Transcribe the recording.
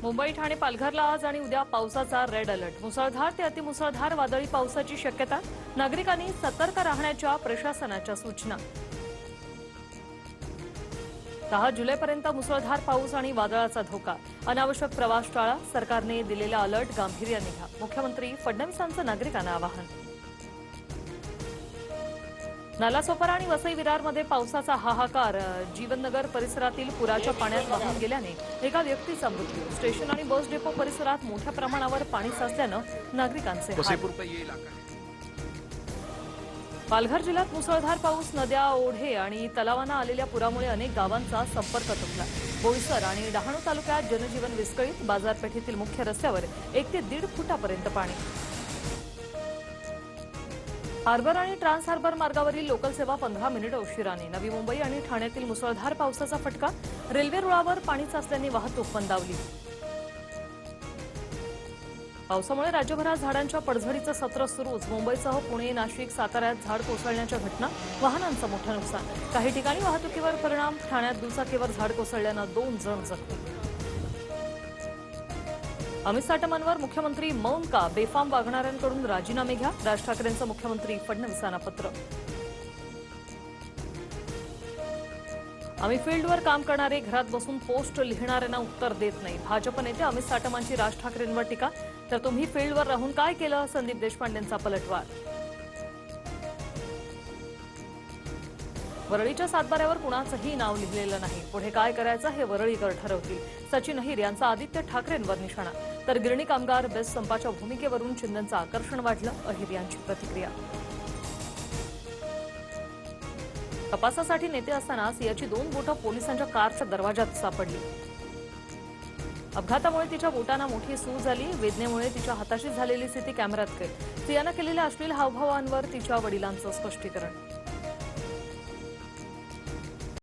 मुंबई ठाणे पालघरला आज आणि उद्या पावसाचा रेड अलर्ट. मुसळधार ते अतिमुसळधार वादळी पावसाची शक्यता. नागरिकांनी सतर्क राहण्याच्या प्रशासनाच्या सूचना. 10 जुलैपर्यंत मुसळधार पाऊस आणि वादळाचा धोका. अनावश्यक प्रवास टाळा. सरकारने दिलेला अलर्ट गांभीर्याने घ्या. मुख्यमंत्री फडणवीसांचं नागरिकांना आवाहन. नालासोपारा आणि वसई विरारमध्ये पावसाचा हाहाकार. जीवननगर परिसरातील पुराच्या पाण्यात वाहून गेल्याने एका व्यक्तीचा मृत्यू. स्टेशन आणि बस डेपो परिसरात मोठ्या प्रमाणावर पाणी साचल्यानं नागरिकांचे हाल. पालघर जिल्ह्यात मुसळधार पाऊस. नद्या, ओढे आणि तलावांना आलेल्या पुरामुळे अनेक गावांचा संपर्क तुटला. बोईसर आणि डहाणू तालुक्यात जनजीवन विस्कळीत. बाजारपेठेतील मुख्य रस्त्यावर 1 ते 1.5 फुटापर्यंत पाणी. हार्बर आणि ट्रान्स हार्बर मार्गावरील लोकल सेवा 15 मिनिट उशिराने. नवी मुंबई आणि ठाण्यातील मुसळधार पावसाचा फटका. रेल्वे रुळावर पाणी साचल्याने वाहतूक मंदावली. पावसामुळे राज्यभरात झाडांच्या पडझडीचं सत्र सुरूच. मुंबईसह पुणे, नाशिक, साताऱ्यात झाड कोसळण्याच्या घटना. वाहनांचं मोठं नुकसान. काही ठिकाणी वाहतुकीवर परिणाम. ठाण्यात दुचाकीवर झाड कोसळल्यानं 2 जण जखमी. अमित साटमांवर मुख्यमंत्री मौन का? बेफाम वागणाऱ्यांकडून राजीनामे घ्या. राज ठाकरेंचं मुख्यमंत्री फडणवीसांना पत्र. आम्ही फील्डवर काम करणारे घरात बसून पोस्ट लिहिणाऱ्यांना उत्तर देत नाही. भाजप नेते अमित साटमांची राज ठाकरेंवर टीका. तर तुम्ही फील्डवर राहून काय केलं? संदीप देशपांडेंचा पलटवार. वरळीच्या सातबाऱ्यावर कुणाचंही नाव लिहिलेलं नाही. पुढे काय करायचं हे वरळीकर ठरवतील. सचिन अहिर यांचा आदित्य ठाकरेंवर निशाणा. तर गिरणी कामगार बेस्ट संपाच्या भूमिकेवरून चिंतनचं आकर्षण वाढलं. अहिर यांची प्रतिक्रिया. तपासासाठी नेते असताना सियाची 2 बोटं पोलिसांच्या कारच्या दरवाजात सापडली. अपघातामुळे तिच्या बोटांना मोठी सूज झाली. वेदनेमुळे तिच्या हाताशी झालेली स्थिती कॅमेऱ्यात कैद. सियानं केलेल्या अश्लील हावभावांवर तिच्या वडिलांचं स्पष्टीकरण.